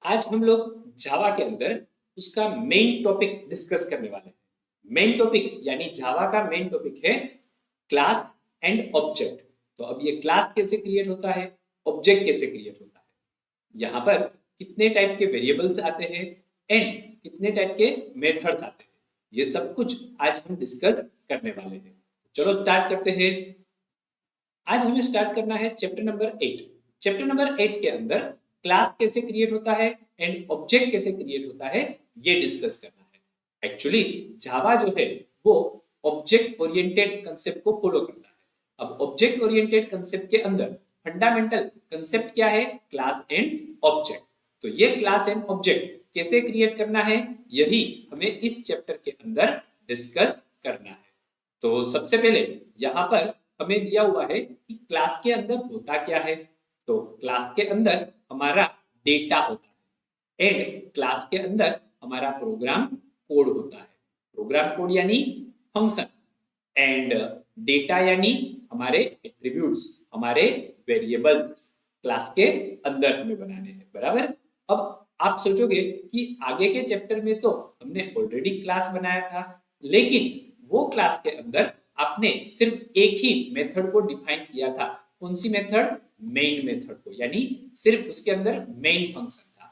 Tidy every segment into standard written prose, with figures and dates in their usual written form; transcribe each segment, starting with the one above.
आज हम लोग जावा के अंदर उसका मेन टॉपिक डिस्कस करने वाले हैं। मेन टॉपिक यानी जावा का मेन टॉपिक है क्लास एंड ऑब्जेक्ट। तो अब ये क्लास कैसे क्रिएट होता है, ऑब्जेक्ट कैसे क्रिएट होता है, यहाँ पर कितने टाइप के वेरिएबल्स आते हैं एंड कितने टाइप के मेथड्स आते हैं, ये सब कुछ आज हम डिस्कस करने वाले हैं। चलो स्टार्ट करते हैं। आज हमें स्टार्ट करना है चैप्टर नंबर 8। चैप्टर नंबर 8 के अंदर क्लास कैसे क्रिएट होता है एंड ऑब्जेक्ट कैसे क्रिएट होता है ये डिस्कस करना है। एक्चुअली जावा जो है वो ऑब्जेक्ट ओरिएंटेड कंसेप्ट को फॉलो करता है। अब ऑब्जेक्ट ओरिएंटेड कंसेप्ट के अंदर फंडामेंटल कंसेप्ट क्या है, क्लास एंड ऑब्जेक्ट। तो ये क्लास एंड ऑब्जेक्ट कैसे क्रिएट करना है यही हमें इस चैप्टर के अंदर डिस्कस करना है। तो सबसे पहले यहाँ पर हमें दिया हुआ है कि क्लास के अंदर होता क्या है। तो क्लास के अंदर हमारा डेटा होता है एंड क्लास के अंदर हमारा प्रोग्राम कोड होता है। प्रोग्राम कोड यानी फंक्शन एंड डेटा यानी हमारे एट्रीब्यूट्स, हमारे वेरिएबल्स क्लास के अंदर हमें बनाने हैं। बराबर। अब आप सोचोगे कि आगे के चैप्टर में तो हमने ऑलरेडी क्लास बनाया था, लेकिन वो क्लास के अंदर आपने सिर्फ एक ही मेथड को डिफाइन किया था। कौन सी मेथड? मेन मेथड को, यानी सिर्फ उसके अंदर मेन फंक्शन था।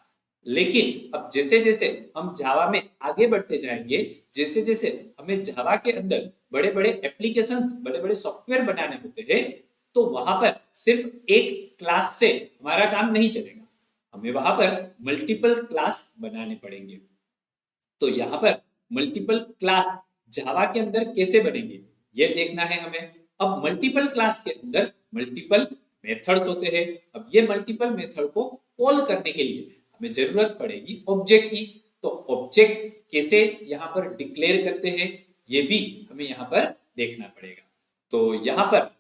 लेकिन अब जैसे जैसे हम जावा में आगे बढ़ते जाएंगे, जैसे जैसे हमें जावा के अंदर बड़े बड़े एप्लीकेशंस, बड़े बड़े सॉफ्टवेयर बनाने होते हैं, तो वहां पर सिर्फ एक क्लास से हमारा काम नहीं चलेगा, हमें वहां पर मल्टीपल क्लास बनाने पड़ेंगे। तो यहाँ पर मल्टीपल क्लास जावा के अंदर कैसे बनेंगे ये देखना है हमें। अब मल्टीपल क्लास के अंदर मल्टीपल मेथड्स होते हैं। अब ये मल्टीपल मेथड को कॉल करने के लिए हमें जरूरत पड़ेगी ऑब्जेक्ट की। तो ऑब्जेक्ट कैसे यहाँ पर डिक्लेयर करते हैं ये भी हमें यहाँ पर देखना पड़ेगा। तो यहाँ पर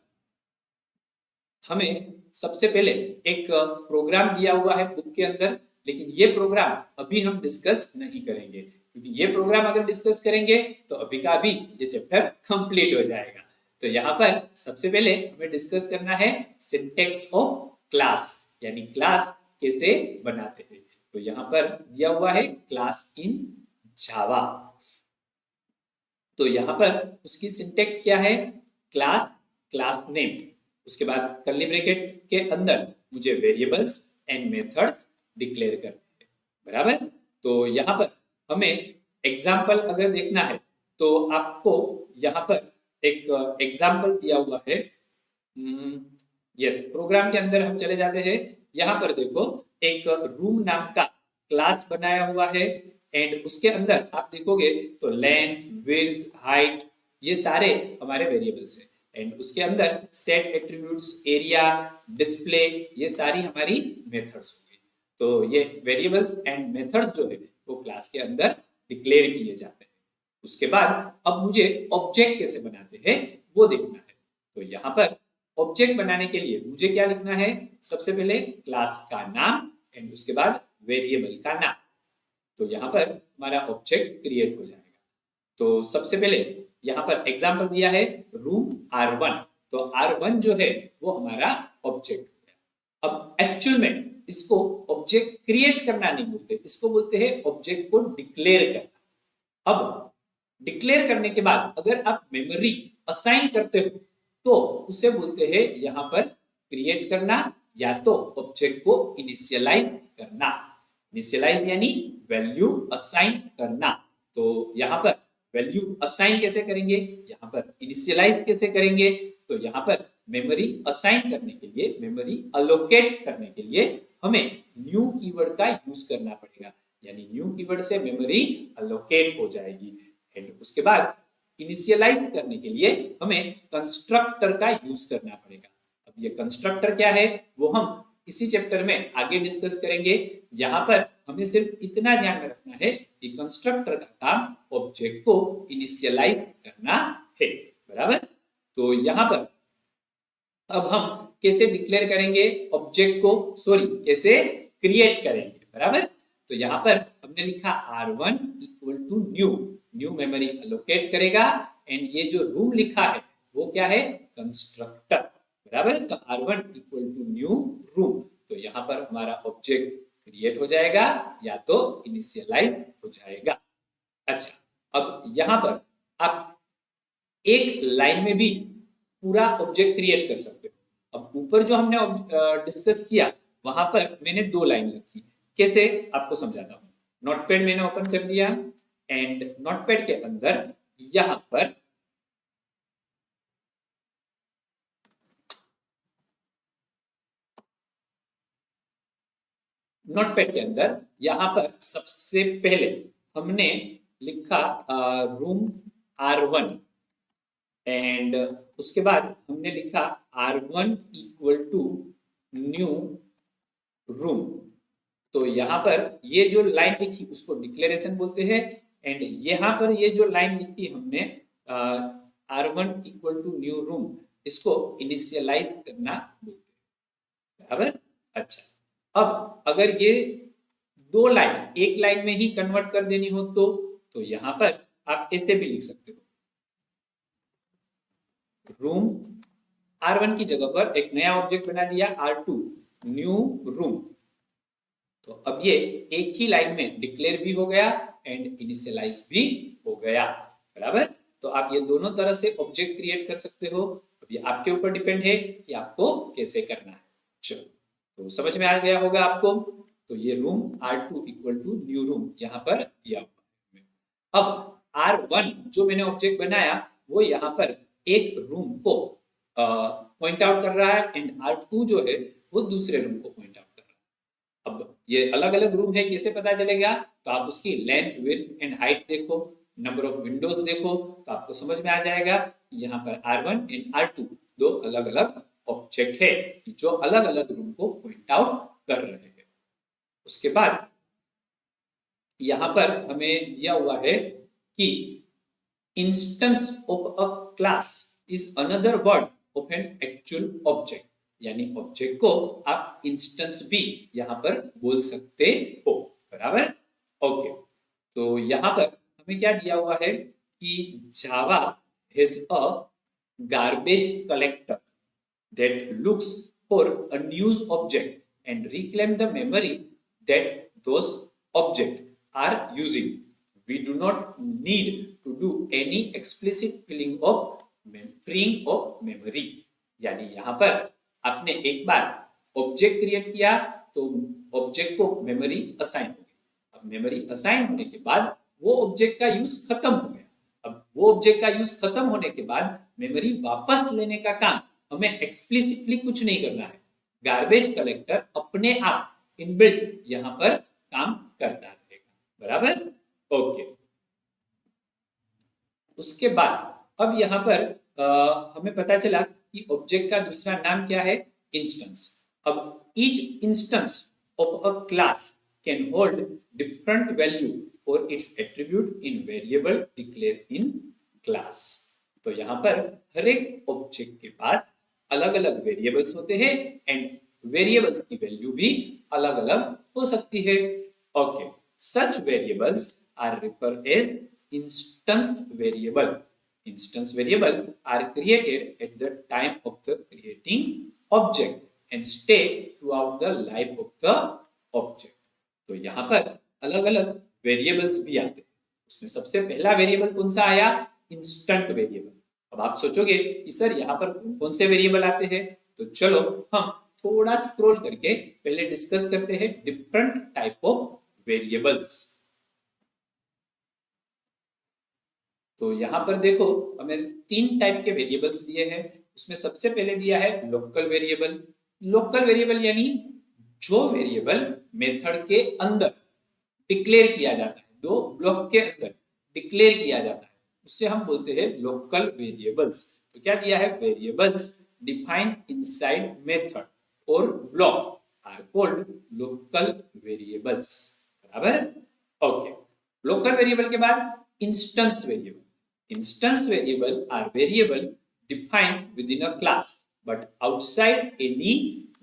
हमें सबसे पहले एक प्रोग्राम दिया हुआ है बुक के अंदर, लेकिन ये प्रोग्राम अभी हम डिस्कस नहीं करेंगे, क्योंकि ये प्रोग्राम अगर डिस्कस करेंगे तो अभी का अभी ये चैप्टर कंप्लीट हो जाएगा। तो यहाँ पर सबसे पहले हमें डिस्कस करना है सिंटैक्स ऑफ क्लास, यानी क्लास कैसे बनाते हैं। तो यहाँ पर दिया हुआ है क्लास इन जावा। तो यहाँ पर उसकी सिंटैक्स क्या है? क्लास, क्लास नेम, उसके बाद कर्ली ब्रैकेट के अंदर मुझे वेरिएबल्स एंड मेथड्स डिक्लेयर करने हैं। बराबर। तो यहाँ पर हमें एग्जाम्पल अगर देखना है तो आपको यहाँ पर एक एग्जाम्पल दिया हुआ है। यस, प्रोग्राम के अंदर हम चले जाते हैं। यहाँ पर देखो एक रूम नाम का क्लास बनाया हुआ है एंड उसके अंदर आप देखोगे तो लेंथ, विड्थ, हाइट ये सारे हमारे वेरिएबल्स हैं एंड उसके अंदर सेट एट्रीब्यूट्स, एरिया, डिस्प्ले ये सारी हमारी मेथड्स होंगी। तो ये वेरिएबल्स एंड मेथड्स जो है वो क्लास के अंदर डिक्लेयर किए जाते हैं। उसके बाद अब मुझे ऑब्जेक्ट कैसे बनाते हैं वो देखना है। तो यहाँ पर ऑब्जेक्ट बनाने के लिए मुझे क्या लिखना है? सबसे पहले क्लास का नाम एंड उसके बाद वेरिएबल का नाम। तो यहाँ पर हमारा ऑब्जेक्ट क्रिएट हो जाएगा। तो सबसे पहले यहाँ पर एग्जांपल दिया है रूम R1। तो R1 जो है वो हमारा ऑब्जेक्ट है। अब एक्चुअल में इसको ऑब्जेक्ट क्रिएट करना नहीं बोलते, इसको बोलते हैं ऑब्जेक्ट को डिक्लेयर करना। अब डिक्लेयर करने के बाद अगर आप मेमोरी असाइन करते हो तो उसे बोलते हैं यहाँ पर क्रिएट करना या तो ऑब्जेक्ट को इनिशियलाइज करना। इनिशियलाइज यानी वैल्यू असाइन करना। तो यहाँ पर वैल्यू असाइन कैसे करेंगे, यहाँ पर इनिशियलाइज कैसे करेंगे? तो यहाँ पर मेमोरी असाइन करने के लिए, मेमोरी अलोकेट करने के लिए हमें न्यू कीवर्ड का यूज करना पड़ेगा, यानी न्यू कीवर्ड से मेमोरी अलोकेट हो जाएगी। एंड उसके बाद इनिशियलाइज करने के लिए हमें कंस्ट्रक्टर का यूज करना पड़ेगा। अब ये कंस्ट्रक्टर क्या है वो हम इसी चैप्टर में आगे डिस्कस करेंगे। यहाँ पर हमें सिर्फ इतना ध्यान में रखना है कि कंस्ट्रक्टर का काम ऑब्जेक्ट को इनिशियलाइज करना है। बराबर। तो यहाँ पर अब हम कैसे डिक्लेयर करेंगे ऑब्जेक्ट को, सॉरी कैसे क्रिएट करेंगे। बराबर। तो यहाँ पर हमने लिखा R1 equal to new, new memory allocate करेगा एंड ये जो रूम लिखा है वो क्या है? कंस्ट्रक्टर। बराबर। तो R1 equal to new room. तो यहाँ पर हमारा ऑब्जेक्ट क्रिएट हो जाएगा या तो इनिशियलाइज हो जाएगा। अच्छा, अब यहां पर आप एक लाइन में भी पूरा ऑब्जेक्ट क्रिएट कर सकते हो। अब ऊपर जो हमने डिस्कस किया वहां पर मैंने 2 लाइन लिखी, कैसे आपको समझाता हूँ। नोटपैड मैंने ओपन कर दिया एंड नोटपैड के अंदर यहां पर नोटपैड के अंदर यहां पर सबसे पहले हमने लिखा रूम R1 एंड उसके बाद हमने लिखा R1 equal to new room. तो यहाँ पर ये जो लाइन लिखी उसको डिक्लेरेशन बोलते हैं एंड यहाँ पर ये जो लाइन लिखी हमने R1 equal to new room, इसको इनिशियलाइज करना बोलते हैं। बराबर। अच्छा, अब अगर ये 2 लाइन एक लाइन में ही कन्वर्ट कर देनी हो तो यहाँ पर आप ऐसे भी लिख सकते हो, रूम R1 की जगह पर एक नया ऑब्जेक्ट बना दिया R2 न्यू रूम। तो अब ये एक ही लाइन में डिक्लेयर भी हो गया एंड इनिशियलाइज भी हो गया। बराबर। तो आप ये दोनों तरह से ऑब्जेक्ट क्रिएट कर सकते हो। अब ये आपके ऊपर डिपेंड है कि आपको कैसे करना है। चलो, तो समझ में आ गया होगा आपको। तो ये room R2 equal to new room यहाँ पर दिया हुआ है। अब R1 जो मैंने ऑब्जेक्ट बनाया वो यहाँ पर एक रूम को पॉइंट आउट कर रहा है एंड R2 जो है वो दूसरे रूम को पॉइंट आउट कर रहा है। अब ये अलग अलग रूम है, कैसे पता चलेगा? तो आप उसकी लेंथ, विड्थ एंड हाइट देखो, नंबर ऑफ विंडोज देखो, तो आपको समझ में आ जाएगा यहाँ पर R1 एंड R2 दो अलग अलग ऑब्जेक्ट है जो अलग अलग रूम को पॉइंट आउट कर रहे हैं। उसके बाद यहाँ पर हमें दिया हुआ है कि instance of a class is another word of an actual object, यानी ऑब्जेक्ट को आप इंस्टेंस भी यहाँ पर बोल सकते हो। बराबर। ओके, तो यहाँ पर हमें क्या दिया हुआ है कि Java has a garbage collector that looks for a news object and reclaim the memory that those objects are using. We do not need to do any explicit freeing of memory. यानी यहाँ पर आपने एक बार object create किया तो object को memory assign हो गई। अब मेमोरी असाइन होने के बाद वो ऑब्जेक्ट का यूज खत्म हो गया। अब वो ऑब्जेक्ट का यूज खत्म होने के बाद मेमोरी वापस लेने का काम हमें एक्सप्लिसिटली कुछ नहीं करना है। गार्बेज कलेक्टर अपने आप इनबिल्ट यहां पर काम करता रहेगा। बराबर। ओके, उसके बाद अब यहां पर हमें पता चला कि ऑब्जेक्ट का दूसरा नाम क्या है? इंस्टेंस। अब each instance of a class can hold different value और its attribute in variable declare in class. तो यहाँ पर हर एक ऑब्जेक्ट के पास अलग अलग वेरिएबल्स होते हैं एंड वेरिएबल्स की वैल्यू भी अलग अलग हो सकती है। Okay, such variables are referred as instance variable. Instance variable are created at the time of the creating object and stay throughout the life of the object. तो यहाँ पर अलग अलग वेरिएबल्स भी आते हैं। उसमें सबसे पहला वेरिएबल कौन सा आया? Instant variable. अब आप सोचोगे कि सर यहाँ पर कौन कौन से वेरिएबल आते हैं, तो चलो हम थोड़ा स्क्रॉल करके पहले डिस्कस करते हैं डिफरेंट टाइप ऑफ वेरिएबल्स। तो यहाँ पर देखो हमें 3 टाइप के वेरिएबल्स दिए हैं। उसमें सबसे पहले दिया है लोकल वेरिएबल। लोकल वेरिएबल यानी जो वेरिएबल मेथड के अंदर डिक्लेयर किया जाता है, दो ब्लॉक के अंदर डिक्लेयर किया जाता है, उससे हम बोलते हैं लोकल वेरिएबल्स। तो क्या दिया है? वेरिएबल्स डिफाइंड इनसाइड मेथड और block are called local variables. बराबर। ओके, लोकल वेरिएबल के बाद instance variable. Instance variable are variable defined within a class but outside any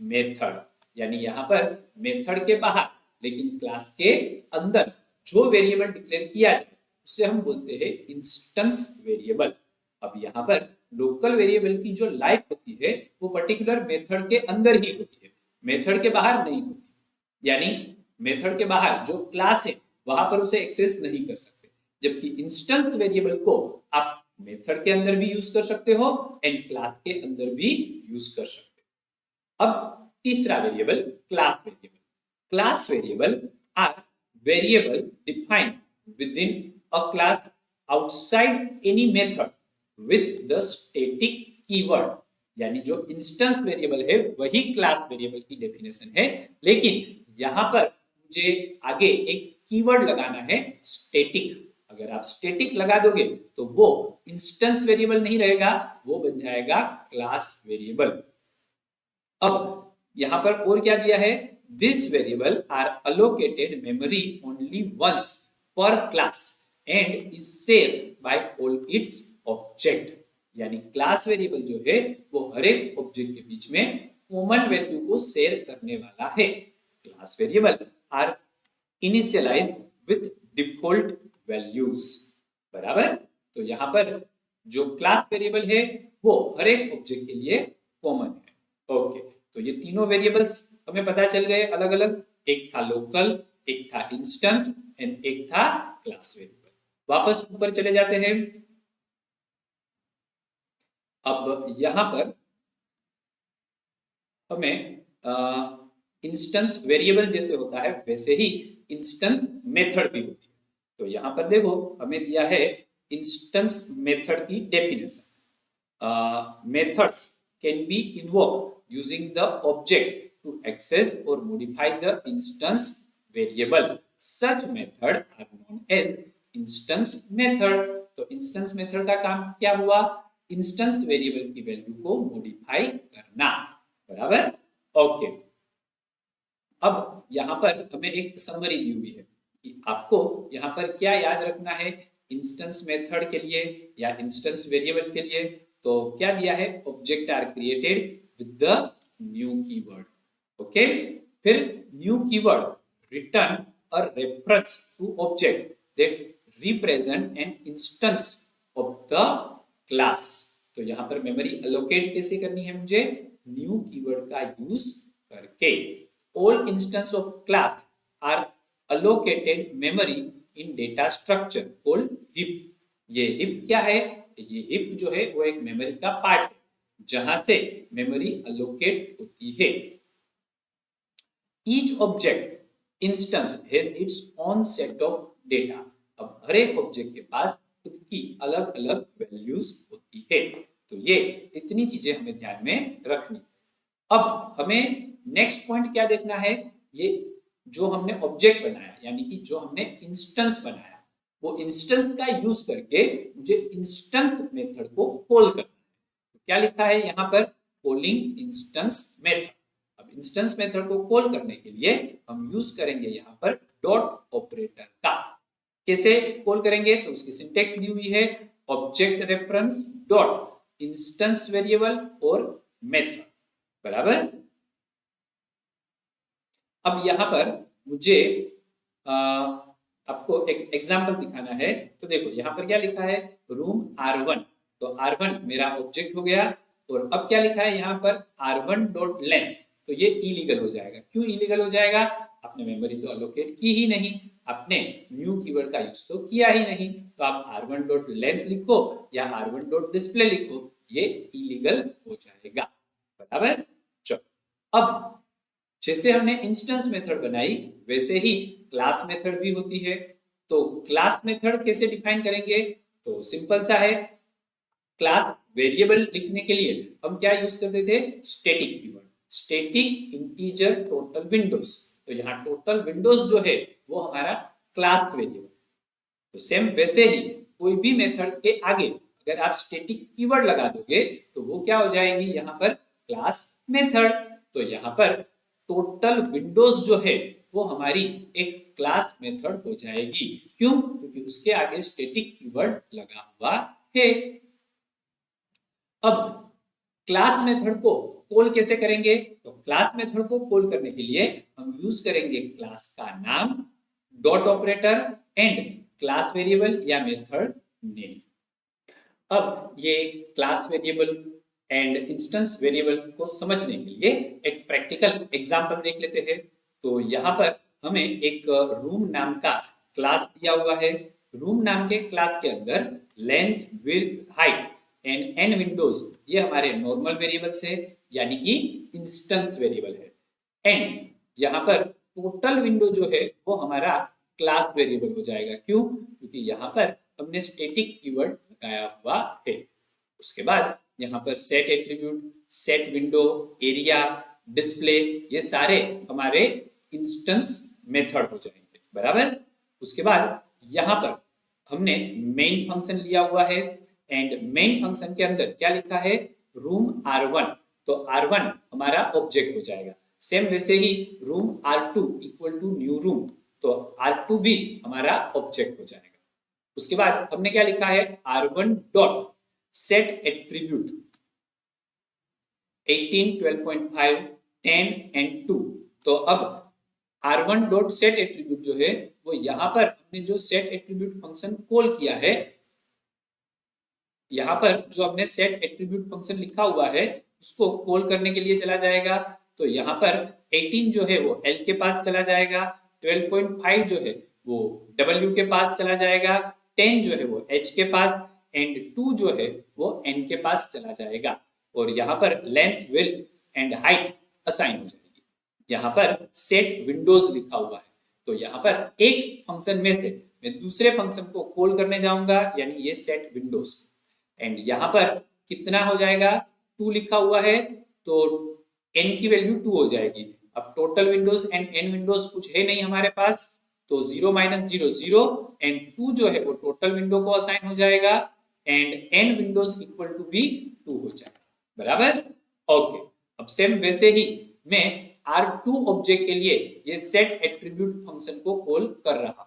method, यानी यहाँ पर मेथड के बाहर लेकिन क्लास के अंदर जो वेरिएबल डिक्लेयर किया जाए उससे हम बोलते हैं इंस्टेंस वेरिएबल। अब यहाँ पर लोकल वेरिएबल की जो लाइफ होती है वो पर्टिकुलर मेथड के अंदर ही होती है, मेथड के बाहर नहीं होती। यानी मेथड के बाहर जो क्लास है वहां पर उसे एक्सेस नहीं कर सकते, जबकि इंस्टेंस वेरिएबल को आप मेथड के अंदर भी यूज कर सकते हो एंड क्लास के अंदर भी यूज कर सकते हो। अब तीसरा variable class variable. Class variable are variable defined within a class outside any method with the static keyword. यानी जो इंस्टेंस वेरिएबल है वही क्लास वेरिएबल की डेफिनेशन है, लेकिन यहां पर मुझे आगे एक कीवर्ड लगाना है स्टैटिक। अगर आप स्टैटिक लगा दोगे तो वो इंस्टेंस वेरिएबल नहीं रहेगा, वो बन जाएगा क्लास वेरिएबल। अब यहां पर और क्या दिया है, this variable are allocated memory only once per class and is share by all its object. यानी क्लास वेरिएबल जो है वो हर एक ऑब्जेक्ट के बीच में कॉमन वैल्यू को शेयर करने वाला है। Class variable are initialise with default values. बराबर। तो यहां पर जो क्लास वेरिएबल है वो हर एक ऑब्जेक्ट के लिए कॉमन है। ओके, तो ये तीनों वेरिएबल्स हमें पता चल गए अलग अलग। एक था लोकल, एक था इंस्टेंस एंड एक था क्लास वेरिएबल। वापस ऊपर चले जाते हैं। अब यहां पर हमें इंस्टेंस वेरिएबल जैसे होता है वैसे ही इंस्टेंस मेथड भी होती है। तो यहां पर देखो हमें दिया है इंस्टेंस मेथड की definition. Methods can be invoked using the object to access or modify the instance variable. Such method are known as instance method. तो instance method का काम क्या हुआ, instance variable की वैल्यू को मॉडिफाई करना। बराबर। ओके, अब यहां पर हमें एक समरी दी हुई है कि आपको यहां पर क्या याद रखना है इंस्टेंस मेथड के लिए या इंस्टेंस वेरिएबल के लिए। तो क्या दिया है, object are created with the new keyword. Okay, फिर new keyword return a reference to object that represent an instance of the class. तो यहां पर मेमोरी अलोकेट कैसे करनी है मुझे, न्यू कीवर्ड का यूज करके। All instance of class are allocated memory in data structure called heap. ये हीप क्या है, ये हीप जो है वो एक मेमोरी का पार्ट है जहां से मेमोरी अलोकेट होती है। Each object instance has its own set of data. अब हर एक ऑब्जेक्ट के पास खुद की अलग अलग वैल्यूज होती है। तो ये इतनी चीजें हमें ध्यान में रखनी। अब हमें नेक्स्ट पॉइंट क्या देखना है, ये जो हमने ऑब्जेक्ट बनाया यानी कि जो हमने इंस्टेंस बनाया, वो इंस्टेंस का यूज करके मुझे इंस्टेंस मेथड को कॉल करना है। तो क्या लिखा है यहाँ पर, calling instance method. Instance method को कॉल करने के लिए हम यूज करेंगे यहाँ पर डॉट ऑपरेटर का। कैसे कॉल करेंगे, तो उसकी सिंटेक्स दी हुई है, object reference dot instance variable और मेथड। बराबर। अब यहाँ पर मुझे आपको एक एग्जांपल दिखाना है। तो देखो यहाँ पर क्या लिखा है, रूम R1। तो R1 मेरा ऑब्जेक्ट हो गया, और अब क्या लिखा है यहाँ पर R1 डॉट लेंथ। तो ये इलीगल हो जाएगा। क्यों इलीगल हो जाएगा, आपने मेमोरी तो अलोकेट की ही नहीं, आपने न्यू कीवर्ड का यूज तो किया ही नहीं। तो आप R1 डॉट लेंथ लिखो या R1 डॉट डिस्प्ले लिखो, ये इलीगल हो जाएगा। बराबर। चलो, अब जैसे हमने इंस्टेंस मेथड बनाई वैसे ही क्लास मेथड भी होती है। तो क्लास मेथड कैसे डिफाइन करेंगे, तो सिंपल सा है। क्लास वेरिएबल लिखने के लिए हम क्या यूज करते थे, static keyword, static integer total Windows. तो यहाँ टोटल विंडोज जो है वो हमारा क्लास वेरिएबल। तो सेम वैसे ही कोई भी मेथड के आगे अगर आप स्टैटिक कीवर्ड लगा दोगे तो वो क्या हो जाएगी, यहाँ पर क्लास मेथड। तो यहाँ पर टोटल विंडोज जो है वो हमारी एक क्लास मेथड हो जाएगी। क्यों, क्योंकि उसके आगे स्टैटिक कीवर्ड लगा हुआ है। अब क्लास मेथड को कॉल कैसे करेंगे, तो क्लास मेथड को कॉल करने के लिए हम यूज करेंगे क्लास का नाम, dot operator and class variable या मेथड नेम। अब ये class variable and instance variable को समझने के लिए एक प्रैक्टिकल एग्जांपल देख लेते हैं। तो यहाँ पर हमें एक रूम नाम का क्लास दिया हुआ है। रूम नाम के क्लास के अंदर length, width, height and n windows ये हमारे नॉर्मल वेरिएबल्स है, यानी कि इंस्टेंस वेरिएबल है। एंड यहाँ पर टोटल विंडो जो है वो हमारा क्लास वेरिएबल हो जाएगा। क्यों? क्योंकि यहाँ पर हमने स्टैटिक कीवर्ड लगाया हुआ है। उसके बाद यहाँ पर set attribute, set window, area, display ये सारे हमारे इंस्टेंस मेथड हो जाएंगे, बराबर। उसके बाद यहाँ पर हमने मेन फंक्शन लिया हुआ है एंड मेन फंक्शन के अंदर क्या लिखा है? रूम R1, तो R1 हमारा ऑब्जेक्ट हो जाएगा। सेम वैसे ही room R2 equal to new room, तो R2 भी हमारा ऑब्जेक्ट हो जाएगा। उसके बाद हमने क्या लिखा है? R1 dot set attribute 18, 12.5, 10 and 2। तो अब R1 डॉट सेट एट्रीब्यूट जो है वो यहाँ पर हमने जो सेट एट्रीब्यूट फंक्शन कॉल किया है, यहाँ पर जो हमने सेट एट्रीब्यूट फंक्शन लिखा हुआ है उसको कॉल करने के लिए चला जाएगा। तो यहाँ पर 18 जो है वो L के पास चला जाएगा, 12.5 जो है वो W के पास चला जाएगा, 10 जो है वो H के पास एंड 2 जो है वो N के पास चला जाएगा। और यहाँ पर length, width and height assign हो जाएगी। यहाँ पर सेट विंडोज लिखा हुआ है, तो यहाँ पर एक फंक्शन में से मैं दूसरे फंक्शन को कॉल करने जाऊंगा, यानी ये सेट विंडोज। एंड यहाँ पर कितना हो जाएगा? 2 लिखा हुआ है, तो n की वैल्यू 2 हो जाएगी। अब total Windows and n Windows कुछ है नहीं हमारे पास, तो 0 माइनस 0 0 एंड 2 जो है वो टोटल विंडो को असाइन हो जाएगा and n windows equal to भी 2 हो जाएगा, बराबर। ओके, अब सेम वैसे ही मैं R2 ऑब्जेक्ट के लिए ये सेट एट्रीब्यूट फंक्शन को कॉल कर रहा हूं।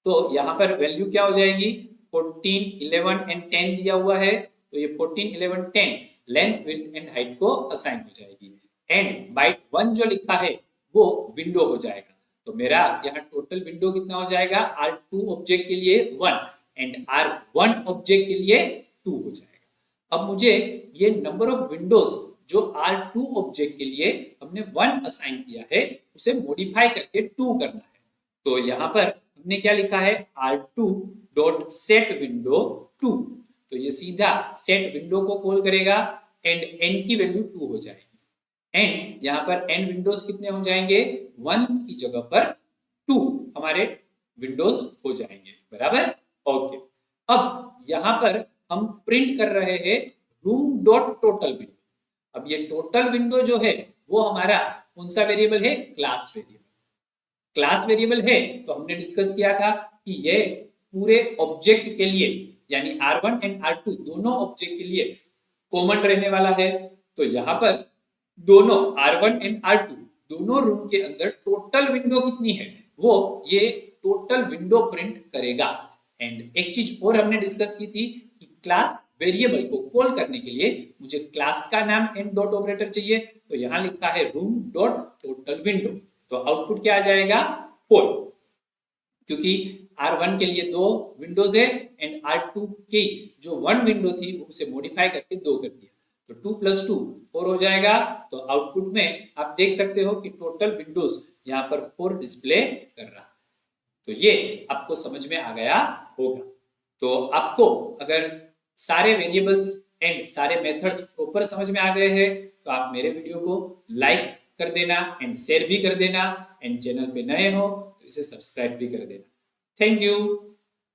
तो यहाँ पर वैल्यू क्या हो जाएगी? 14, 11 एंड 10 दिया हुआ है, तो ये 14, 11, 10 लेंथ, विड्थ एंड हाइट को असाइन हो जाएगी। एंड बाइट 1 जो लिखा है वो विंडो हो जाएगा। तो मेरा यहाँ टोटल विंडो कितना हो जाएगा? R2 ऑब्जेक्ट के लिए 1 एंड R1 ऑब्जेक्ट के लिए 2 हो जाएगा। अब मुझे ये नंबर ऑफ विंडोज जो R2 ऑब्जेक्ट के लिए हमने 1 असाइन किया है उसे मॉडिफाई करके 2 करना है। तो यहाँ पर हमने क्या लिखा है? R2 डॉट सेट विंडो 2, तो ये सीधा सेट विंडो को कॉल करेगा एंड n की वैल्यू 2 हो जाएगी। एंड यहाँ पर n विंडोज कितने हो जाएंगे? 1 की जगह पर 2 हमारे विंडोज हो जाएंगे, बराबर। ओके, अब यहाँ पर हम प्रिंट कर रहे हैं रूम डॉट टोटल विंडो। अब ये टोटल विंडो जो है वो हमारा कौन सा वेरिएबल है? Class variable. क्लास वेरिएबल है तो हमने डिस्कस किया था कि ये पूरे ऑब्जेक्ट के लिए यानी R1 एंड R2 दोनों ऑब्जेक्ट के लिए कॉमन रहने वाला है। तो यहाँ पर दोनों R1 एंड R2 दोनों रूम के अंदर टोटल विंडो कितनी है वो ये टोटल विंडो प्रिंट करेगा। एंड एक चीज और हमने डिस्कस की थी कि क्लास वेरिएबल को कॉल करने के लिए मुझे क्लास का नाम एंड डॉट ऑपरेटर चाहिए, तो यहाँ लिखा है रूम डॉट टोटल विंडो, तो आउटपुट क्या आ जाएगा? 4, क्योंकि R1 के लिए 2 विंडोज है एंड R2 की जो 1 विंडो थी उसे मॉडिफाई करके 2 कर दिया, तो 2 + 2 4 हो जाएगा। तो आउटपुट में आप देख सकते हो कि टोटल विंडोज यहाँ पर 4 डिस्प्ले कर रहा है। तो ये आपको समझ में आ गया होगा। तो आपको अगर सारे वेरिएबल्स एंड सारे मेथड्स प्रॉपर समझ में आ गए हैं तो आप मेरे वीडियो को लाइक कर देना एंड शेयर भी कर देना एंड चैनल पे नए हो तो इसे सब्सक्राइब भी कर देना। Thank you.